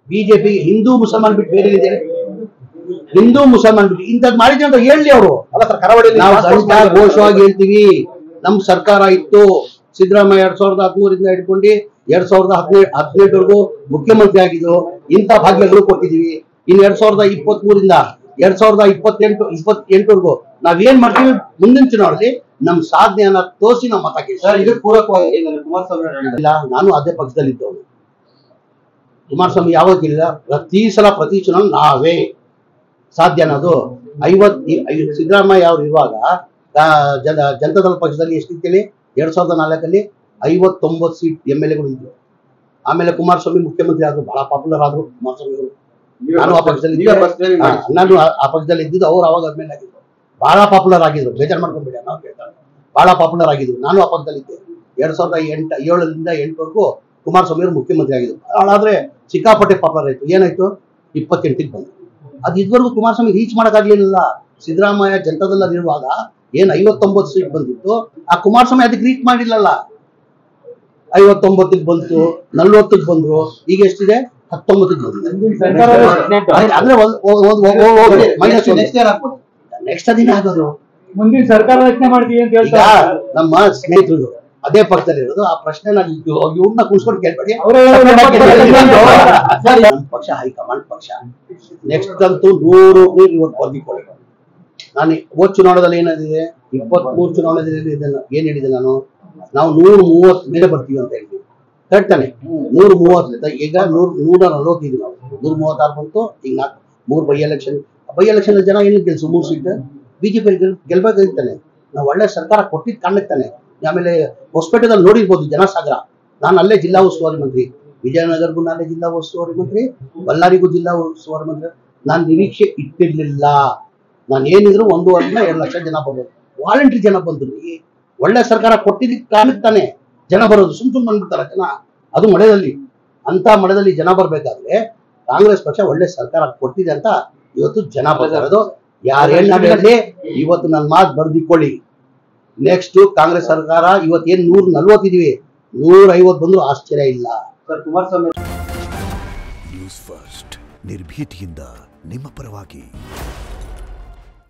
BJP Hindu ಮುಸಲ್ಮಾನ್ ಬಿಟ್ಟು ಬೇರೆ ಇದೆ? ಹಿಂದೂ ಮುಸಲ್ಮಾನ್ ಬಿಟ್ಟು ಇಂಥದ್ದು ಮಾಡಿದ್ರೆ ಅಂತ ಹೇಳಿ ಅವರು. ನಾವು ಗಂಟಾ ಘೋಷವಾಗಿ ಹೇಳ್ತೀವಿ, ನಮ್ ಸರ್ಕಾರ ಇತ್ತು, ಸಿದ್ದರಾಮಯ್ಯ 2013 ಹಿಡ್ಕೊಂಡು 2018ವರೆಗೂ ಮುಖ್ಯಮಂತ್ರಿ ಆಗಿದ್ರು, ಇಂಥ ಭಾಗ್ಯಗಳು ಕೊಟ್ಟಿದೀವಿ. ಇನ್ನು 2023 2028ವರೆಗೂ ನಾವೇನ್ ಮಾಡ್ತೀವಿ, ಮುಂದಿನ ಚುನಾವಣೆಯಲ್ಲಿ ನಮ್ ಸಾಧನೆಯನ್ನ ತೋರಿಸಿ ನಾವು ಮತ ಕೇಳ್ತೀವಿ. ಇದಕ್ಕೆ ಪೂರಕವಾಗಿ ಕುಮಾರಸ್ವಾಮಿ ಇಲ್ಲ, ನಾನು ಅದೇ ಪಕ್ಷದಲ್ಲಿದ್ದವನು. ಕುಮಾರಸ್ವಾಮಿ ಯಾವಾಗ ಕೇಳಿದ, ಪ್ರತಿ ಚುನಾವಣೆ ನಾವೇ ಸಾಧ್ಯ ಅನ್ನೋದು. ಸಿದ್ದರಾಮಯ್ಯ ಅವ್ರು ಇರುವಾಗ ಜನತಾದಳ ಪಕ್ಷದಲ್ಲಿ ಎಷ್ಟಿತ್ತೇಳಿ 2004 59 ಸೀಟ್ MLA ಇದ್ರು. ಆಮೇಲೆ ಕುಮಾರಸ್ವಾಮಿ ಮುಖ್ಯಮಂತ್ರಿ ಆದ್ರು, ಬಹಳ ಪಾಪ್ಯುಲರ್ ಆದ್ರು ಕುಮಾರಸ್ವಾಮಿ ಅವರು. ನಾನು ಆ ಪಕ್ಷದಲ್ಲಿ ಇದ್ದಿದ್ದು, ಅವ್ರು ಅವಾಗ ಅದ್ಮೇಲೆ ಆಗಿದ್ರು, ಬಹಳ ಪಾಪ್ಯುಲರ್ ಆಗಿದ್ರು. ಬೇಜಾರು ಮಾಡ್ಕೊಂಡ್ಬಿಡಿ, ನಾವು ಕೇಳ್ತಾರೆ, ಬಹಳ ಪಾಪ್ಯುಲರ್ ಆಗಿದ್ರು. ನಾನು ಆ ಪಕ್ಷದಲ್ಲಿ ಇದ್ದೆ. 2007ರಿಂದ 8ವರೆಗೂ ಕುಮಾರಸ್ವಾಮಿ ಅವರು ಮುಖ್ಯಮಂತ್ರಿ ಆಗಿದ್ರು. ಹಾಳಾದ್ರೆ ಸಿಕ್ಕಾಪಟ್ಟೆ ಪಾಪ್ಯುಲರ್ ಆಯ್ತು. ಏನಾಯ್ತು, 28ಕ್ಕೆ ಬಂದು. ಅದು ಇದುವರೆಗೂ ಕುಮಾರಸ್ವಾಮಿ ರೀಚ್ ಮಾಡೋಕ್ಕಾಗ್ಲಿಲ್ಲ. ಸಿದ್ದರಾಮಯ್ಯ ಜನತಾದಳದಲ್ಲಿ ಇರುವಾಗ ಏನ್ 59 ಸೀಟ್ ಬಂದಿತ್ತು, ಆ ಕುಮಾರಸ್ವಾಮಿ ಅದಕ್ಕೆ ರೀಚ್ ಮಾಡಿಲ್ಲಲ್ಲ. 59ಕ್ಕೆ ಬಂತು, 40ಕ್ಕೆ ಬಂದ್ರು, ಈಗ ಎಷ್ಟಿದೆ, 19ಕ್ಕೆ ಬಂದಿದೆ. ನೆಕ್ಸ್ಟ್ ಅದಿನ ಆಗೋದು. ಮುಂದಿನ ಸರ್ಕಾರ ರಚನೆ ಮಾಡ್ತೀವಿ ಅಂತ ಹೇಳ್ತಾರೆ ನಮ್ಮ ಸ್ನೇಹಿತರು ಅದೇ ಪಕ್ಷದಲ್ಲಿ ಇರೋದು. ಆ ಪ್ರಶ್ನೆ ಇವ್ರನ್ನ ಕೂರ್ಸ್ಕೊಂಡು ಕೇಳ್ಬೇಡಿ. ಪಕ್ಷ ಹೈಕಮಾಂಡ್ ಪಕ್ಷ. ನೆಕ್ಸ್ಟ್ ಅಂತೂ 100 ಇವತ್ತು ಬರ್ದಿಕೊಳ್ಳಿ. ನಾನು ಚುನಾವಣೆದಲ್ಲಿ ಏನಿದೆ, 23 ಚುನಾವಣೆಯಲ್ಲಿ ಏನ್ ಹೇಳಿದೆ ನಾನು, ನಾವು 130 ಮೇಲೆ ಬರ್ತೀವಿ ಅಂತ ಹೇಳಿದ್ವಿ. ಕರೆಕ್ಟ್ ತಾನೆ? 130. ಈಗ 140 ನಾವು 136 ಬಂತು. ಈಗ 3 ಬೈ ಎಲೆಕ್ಷನ್ ಜನ ಏನು ಗೆಲ್ಸು 3 ಸೀಟ್ ಬಿಜೆಪಿ ಗೆಲ್ಬೇಕಾಗಿತ್ತಾನೆ. ನಾವು ಒಳ್ಳೆ ಸರ್ಕಾರ ಕೊಟ್ಟಿದ್ ಕಾಣಕ್ತಾನೆ. ಆಮೇಲೆ ಹೊಸಪೇಟೆದಲ್ಲಿ ನೋಡಿರ್ಬೋದು ಜನಸಾಗರ. ನಾನು ಅಲ್ಲೇ ಜಿಲ್ಲಾ ಉಸ್ತುವಾರಿ ಮಂತ್ರಿ, ವಿಜಯನಗರಗೂ ನಾನೇ ಜಿಲ್ಲಾ ಉಸ್ತುವಾರಿ ಮಂತ್ರಿ, ಬಳ್ಳಾರಿಗೂ ಜಿಲ್ಲಾ ಉಸ್ತುವಾರಿ ಮಂತ್ರಿ. ನಾನು ನಿರೀಕ್ಷೆ ಇಟ್ಟಿರ್ಲಿಲ್ಲ. ನಾನು ಏನಿದ್ರು 1.5-2 ಲಕ್ಷ ಜನ ಬರೋದು, ವಾಲಂಟ್ರಿ ಜನ ಬಂದ್ರು. ಒಳ್ಳೆ ಸರ್ಕಾರ ಕೊಟ್ಟಿದ್ದಕ್ಕೆ ಕಾಣಕ್ತಾನೆ ಜನ ಬರೋದು. ಸುಮ್ ಬಂದ್ಬಿಡ್ತಾರ ಜನ, ಅದು ಮಳೆದಲ್ಲಿ. ಅಂತ ಮಳೆದಲ್ಲಿ ಜನ ಬರ್ಬೇಕಾದ್ರೆ ಕಾಂಗ್ರೆಸ್ ಪಕ್ಷ ಒಳ್ಳೆ ಸರ್ಕಾರ ಕೊಟ್ಟಿದೆ ಅಂತ ಇವತ್ತು ಜನ ಬರ್ತಾರದು. ಯಾರೇನ್ ಹೇಳಿ ಇವತ್ತು ನನ್ನ ಮಾತು ಬರ್ದಿಕೊಳ್ಳಿ. ನೆಕ್ಸ್ಟ್ ಕಾಂಗ್ರೆಸ್ ಸರ್ಕಾರ ಇವತ್ತೇನ್ 140 ಇದೀವಿ, 150 ಬಂದ್ರು ಆಶ್ಚರ್ಯ ಇಲ್ಲ. ಕುಮಾರಸ್ವಾಮಿ ನ್ಯೂಸ್ ಫಸ್ಟ್ ನಿರ್ಭೀತಿಯಿಂದ ನಿಮ್ಮ ಪರವಾಗಿ.